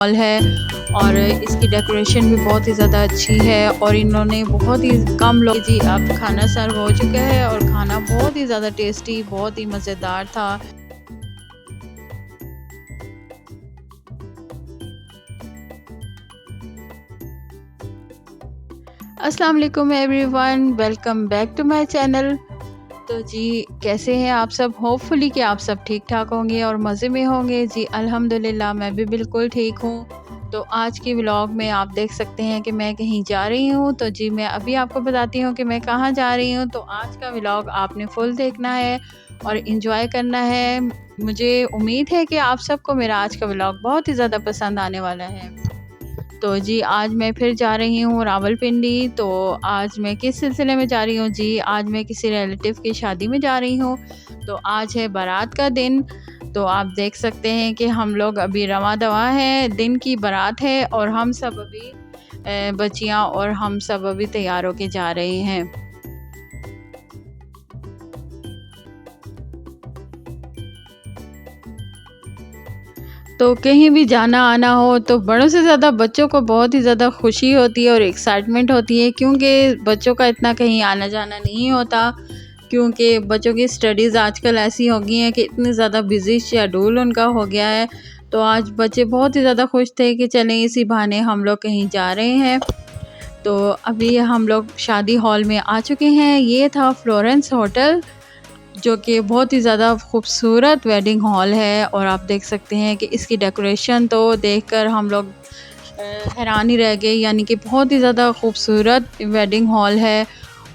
Hall है और इसकी डेकोरेशन भी बहुत ही ज़्यादा अच्छी है और इन्होंने बहुत ही कम लोग जी अब खाना सर्व हो चुका है और खाना बहुत ही ज़्यादा टेस्टी, बहुत ही मज़ेदार था। अस्सलाम वालेकुम everyone, welcome back to my channel. तो जी कैसे हैं आप सब? होपफुली कि आप सब ठीक ठाक होंगे और मज़े में होंगे। जी अल्हम्दुलिल्लाह मैं भी बिल्कुल ठीक हूँ। तो आज की व्लॉग में आप देख सकते हैं कि मैं कहीं जा रही हूँ। तो जी मैं अभी आपको बताती हूँ कि मैं कहाँ जा रही हूँ। तो आज का व्लॉग आपने फुल देखना है और इन्जॉय करना है। मुझे उम्मीद है कि आप सबको मेरा आज का व्लॉग बहुत ही ज़्यादा पसंद आने वाला है। तो जी आज मैं फिर जा रही हूँ रावलपिंडी। तो आज मैं किस सिलसिले में जा रही हूँ? जी आज मैं किसी रिलेटिव की शादी में जा रही हूँ। तो आज है बारात का दिन। तो आप देख सकते हैं कि हम लोग अभी रवां दवा हैं, दिन की बारात है और हम सब अभी बच्चियाँ और हम सब अभी तैयार होके जा रहे हैं। तो कहीं भी जाना आना हो तो बड़ों से ज़्यादा बच्चों को बहुत ही ज़्यादा खुशी होती है और एक्साइटमेंट होती है, क्योंकि बच्चों का इतना कहीं आना जाना नहीं होता। क्योंकि बच्चों की स्टडीज़ आजकल ऐसी हो गई हैं कि इतनी ज़्यादा बिज़ी शेड्यूल उनका हो गया है। तो आज बच्चे बहुत ही ज़्यादा खुश थे कि चलें इसी बहाने हम लोग कहीं जा रहे हैं। तो अभी हम लोग शादी हॉल में आ चुके हैं। ये था फ्लोरेंस होटल, जो कि बहुत ही ज़्यादा खूबसूरत वेडिंग हॉल है और आप देख सकते हैं कि इसकी डेकोरेशन तो देखकर हम लोग हैरान ही रह गए। यानी कि बहुत ही ज़्यादा खूबसूरत वेडिंग हॉल है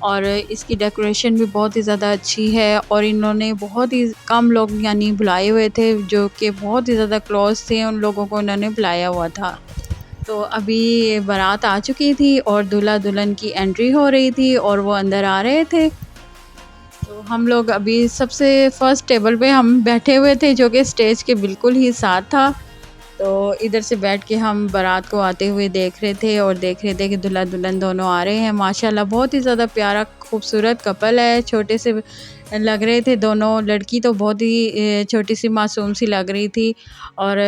और इसकी डेकोरेशन भी बहुत ही ज़्यादा अच्छी है और इन्होंने बहुत ही कम लोग यानी बुलाए हुए थे, जो कि बहुत ही ज़्यादा क्लोज थे, उन लोगों को उन्होंने बुलाया हुआ था। तो अभी बारात आ चुकी थी और दूल्हा दुल्हन की एंट्री हो रही थी और वो अंदर आ रहे थे। तो हम लोग अभी सबसे फर्स्ट टेबल पे हम बैठे हुए थे, जो कि स्टेज के बिल्कुल ही साथ था। तो इधर से बैठ के हम बारात को आते हुए देख रहे थे और देख रहे थे कि दूल्हा दुल्हन दोनों आ रहे हैं। माशाल्लाह बहुत ही ज़्यादा प्यारा खूबसूरत कपल है, छोटे से लग रहे थे दोनों। लड़की तो बहुत ही छोटी सी मासूम सी लग रही थी और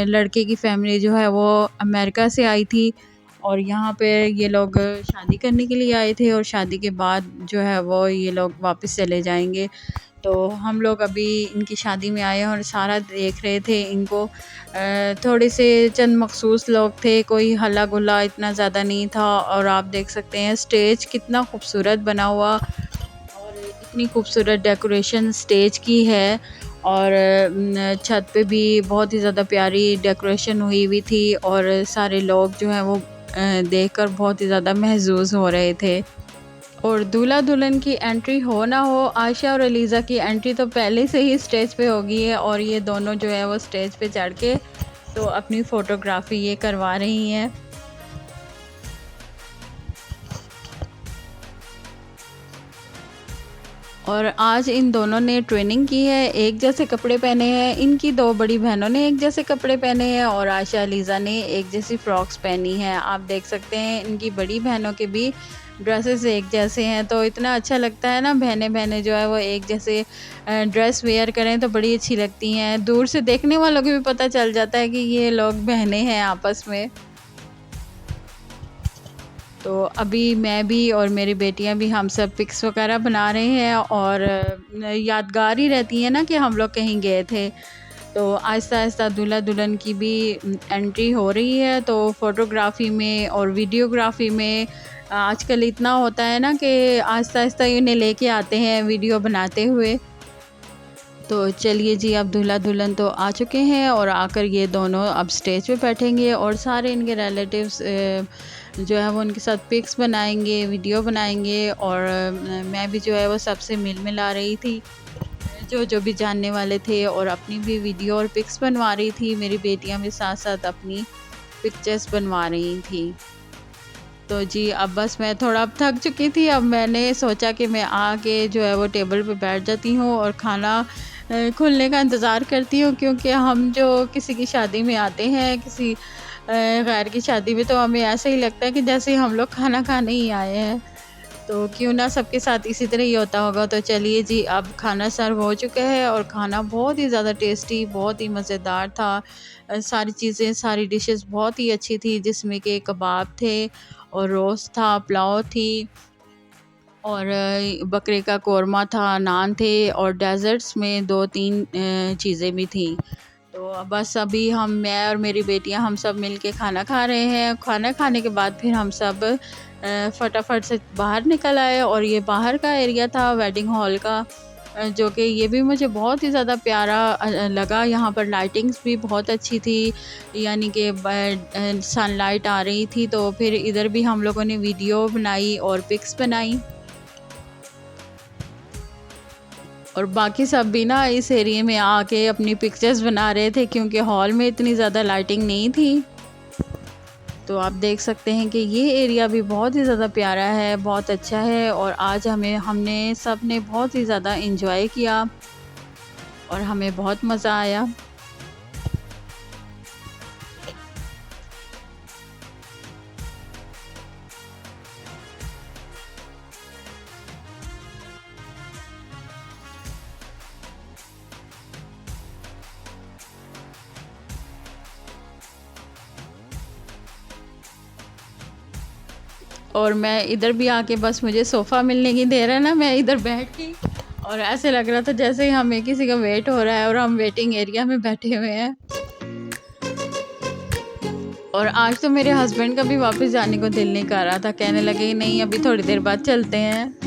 लड़के की फैमिली जो है वो अमेरिका से आई थी और यहाँ पे ये लोग शादी करने के लिए आए थे और शादी के बाद जो है वो ये लोग वापस चले जाएंगे। तो हम लोग अभी इनकी शादी में आए और सारा देख रहे थे इनको। थोड़े से चंद मखसूस लोग थे, कोई हल्ला गुल्ला इतना ज़्यादा नहीं था। और आप देख सकते हैं स्टेज कितना खूबसूरत बना हुआ और इतनी खूबसूरत डेकोरेशन स्टेज की है और छत पे भी बहुत ही ज़्यादा प्यारी डेकोरेशन हुई हुई थी और सारे लोग जो हैं वो देखकर बहुत ही ज़्यादा महजूज़ हो रहे थे। और दूल्हा दुल्हन की एंट्री हो ना हो, आयशा और अलीज़ा की एंट्री तो पहले से ही स्टेज पे हो गई है और ये दोनों जो है वो स्टेज पे चढ़ के तो अपनी फ़ोटोग्राफ़ी ये करवा रही हैं। और आज इन दोनों ने ट्रेनिंग की है, एक जैसे कपड़े पहने हैं। इनकी दो बड़ी बहनों ने एक जैसे कपड़े पहने हैं और आयशा अलीज़ा ने एक जैसी फ़्रॉक्स पहनी हैं। आप देख सकते हैं इनकी बड़ी बहनों के भी ड्रेसेस एक जैसे हैं। तो इतना अच्छा लगता है ना, बहनें बहनें जो है वो एक जैसे ड्रेस वेयर करें तो बड़ी अच्छी लगती हैं। दूर से देखने वालों को भी पता चल जाता है कि ये लोग बहनें हैं आपस में। तो अभी मैं भी और मेरी बेटियां भी हम सब पिक्स वगैरह बना रहे हैं और यादगार ही रहती है ना कि हम लोग कहीं गए थे। तो आहिस्ता आहिस्ता दूल्हा दुल्हन की भी एंट्री हो रही है। तो फ़ोटोग्राफ़ी में और वीडियोग्राफ़ी में आजकल इतना होता है ना कि आहिस्ता आहिस्ता इन्हें लेके आते हैं वीडियो बनाते हुए। तो चलिए जी अब दूल्हा दुल्हन तो आ चुके हैं और आकर ये दोनों अब स्टेज पे बैठेंगे और सारे इनके रिलेटिव्स जो है वो उनके साथ पिक्स बनाएंगे, वीडियो बनाएंगे और मैं भी जो है वो सबसे मिल मिला रही थी, जो जो भी जानने वाले थे और अपनी भी वीडियो और पिक्स बनवा रही थी। मेरी बेटियां भी साथ साथ अपनी पिक्चर्स बनवा रही थी। तो जी अब बस मैं थोड़ा अब थक चुकी थी। अब मैंने सोचा कि मैं आके जो है वो टेबल पे बैठ जाती हूँ और खाना खुलने का इंतज़ार करती हूँ, क्योंकि हम जो किसी की शादी में आते हैं, किसी गैर की शादी में, तो हमें ऐसा ही लगता है कि जैसे हम लोग खाना खाने ही आए हैं। तो क्यों ना सबके साथ इसी तरह ही होता होगा। तो चलिए जी, अब खाना सर्व हो चुका है और खाना बहुत ही ज़्यादा टेस्टी, बहुत ही मज़ेदार था। सारी चीज़ें, सारी डिशेस बहुत ही अच्छी थी, जिसमें कि कबाब थे और रोस्ट था, पुलाव थी और बकरे का कोरमा था, नान थे और डेज़र्ट्स में 2-3 चीज़ें भी थी। तो बस अभी मैं और मेरी बेटियां हम सब मिलके खाना खा रहे हैं। खाना खाने के बाद फिर हम सब फटाफट से बाहर निकल आए और ये बाहर का एरिया था वेडिंग हॉल का, जो कि ये भी मुझे बहुत ही ज़्यादा प्यारा लगा। यहाँ पर लाइटिंग्स भी बहुत अच्छी थी, यानी कि सनलाइट आ रही थी। तो फिर इधर भी हम लोगों ने वीडियो बनाई और पिक्स बनाई और बाकी सब भी ना इस एरिया में आके अपनी पिक्चर्स बना रहे थे, क्योंकि हॉल में इतनी ज़्यादा लाइटिंग नहीं थी। तो आप देख सकते हैं कि ये एरिया भी बहुत ही ज़्यादा प्यारा है, बहुत अच्छा है और आज हमने सब ने बहुत ही ज़्यादा एंजॉय किया और हमें बहुत मज़ा आया। और मैं इधर भी आके बस मुझे सोफ़ा मिलने की देर है ना, मैं इधर बैठ गई और ऐसे लग रहा था जैसे ही हमें किसी का वेट हो रहा है और हम वेटिंग एरिया में बैठे हुए हैं। और आज तो मेरे हस्बैंड का भी वापस जाने को दिल नहीं कर रहा था, कहने लगे नहीं अभी थोड़ी देर बाद चलते हैं।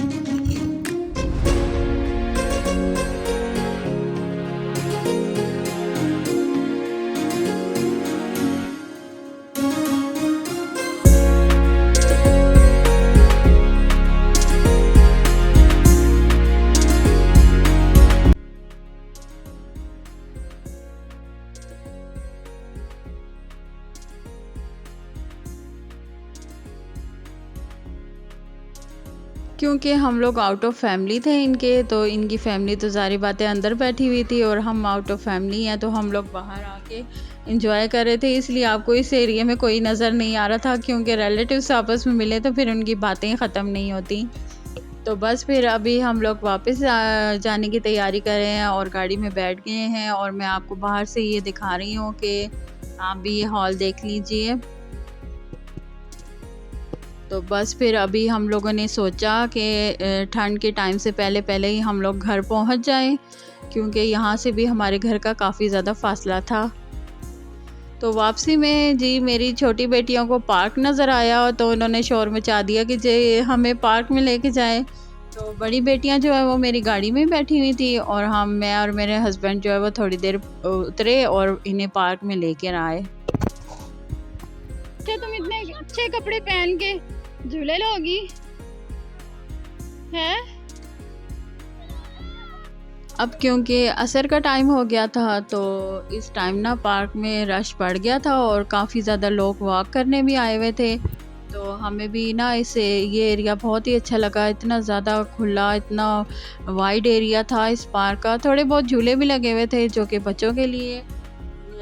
क्योंकि हम लोग आउट ऑफ फैमिली थे इनके, तो इनकी फैमिली तो सारी बातें अंदर बैठी हुई थी और हम आउट ऑफ फैमिली हैं, तो हम लोग बाहर आके इंजॉय कर रहे थे। इसलिए आपको इस एरिया में कोई नज़र नहीं आ रहा था, क्योंकि रिलेटिव्स आपस में मिले तो फिर उनकी बातें ख़त्म नहीं होती। तो बस फिर अभी हम लोग वापस जाने की तैयारी कर रहे हैं और गाड़ी में बैठ गए हैं और मैं आपको बाहर से ये दिखा रही हूँ कि आप भी ये हॉल देख लीजिए। तो बस फिर अभी हम लोगों ने सोचा कि ठंड के टाइम से पहले ही हम लोग घर पहुंच जाएं, क्योंकि यहाँ से भी हमारे घर का काफ़ी ज़्यादा फासला था। तो वापसी में जी मेरी छोटी बेटियों को पार्क नज़र आया, तो उन्होंने शोर मचा दिया कि जे हमें पार्क में लेके जाएं। तो बड़ी बेटियां जो है वो मेरी गाड़ी में बैठी हुई थी और मैं और मेरे हस्बैंड जो है वो थोड़ी देर उतरे और इन्हें पार्क में लेकर आए। अच्छा, तुम इतने अच्छे कपड़े पहन के झूले लोगी है? अब क्योंकि असर का टाइम हो गया था, तो इस टाइम ना पार्क में रश बढ़ गया था और काफ़ी ज़्यादा लोग वॉक करने भी आए हुए थे। तो हमें भी ना ये एरिया बहुत ही अच्छा लगा, इतना ज़्यादा खुला, इतना वाइड एरिया था इस पार्क का। थोड़े बहुत झूले भी लगे हुए थे जो कि बच्चों के लिए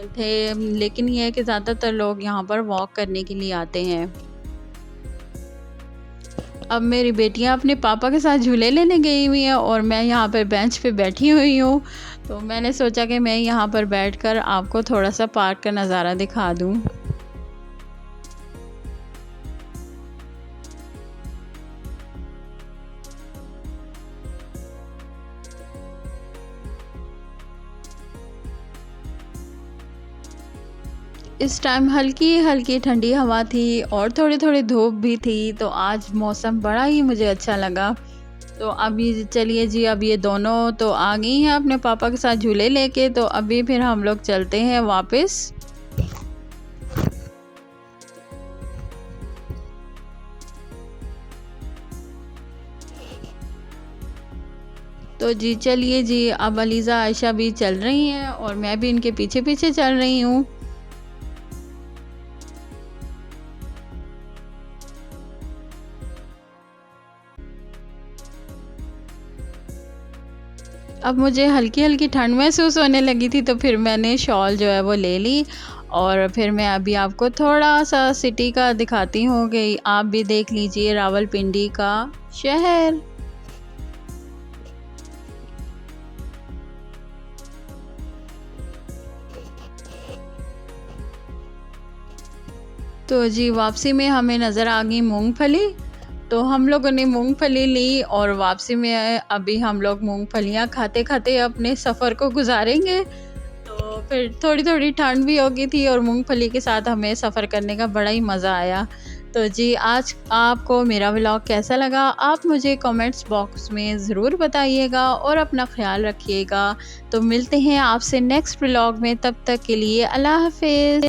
थे, लेकिन ये है कि ज़्यादातर लोग यहाँ पर वॉक करने के लिए आते हैं। अब मेरी बेटियां अपने पापा के साथ झूले लेने गई हुई हैं और मैं यहाँ पर बेंच पे बैठी हुई हूँ। तो मैंने सोचा कि मैं यहाँ पर बैठकर आपको थोड़ा सा पार्क का नज़ारा दिखा दूँ। इस टाइम हल्की हल्की ठंडी हवा थी और थोड़ी थोड़ी धूप भी थी, तो आज मौसम बड़ा ही मुझे अच्छा लगा। तो अभी चलिए जी, अब ये दोनों तो आ गई हैं अपने पापा के साथ झूले लेके, तो अभी फिर हम लोग चलते हैं वापस। तो जी चलिए जी, अब अलीज़ा आयशा भी चल रही हैं और मैं भी इनके पीछे पीछे चल रही हूँ। अब मुझे हल्की हल्की ठंड महसूस होने लगी थी, तो फिर मैंने शॉल जो है वो ले ली और फिर मैं अभी आपको थोड़ा-सा सिटी का दिखाती हूँ कि आप भी देख लीजिए रावलपिंडी का शहर। तो जी वापसी में हमें नज़र आ गई मूँगफली। तो हम लोगों ने मूँगफली ली और वापसी में अभी हम लोग मूँगफलियाँ खाते-खाते अपने सफ़र को गुज़ारेंगे। तो फिर थोड़ी-थोड़ी ठंड भी हो गई थी और मूँगफली के साथ हमें सफ़र करने का बड़ा ही मज़ा आया। तो जी आज आपको मेरा व्लॉग कैसा लगा? आप मुझे कमेंट्स बॉक्स में ज़रूर बताइएगा और अपना ख़्याल रखिएगा। तो मिलते हैं आपसे नेक्स्ट व्लॉग में, तब तक के लिए अल्लाह हाफ़िज़।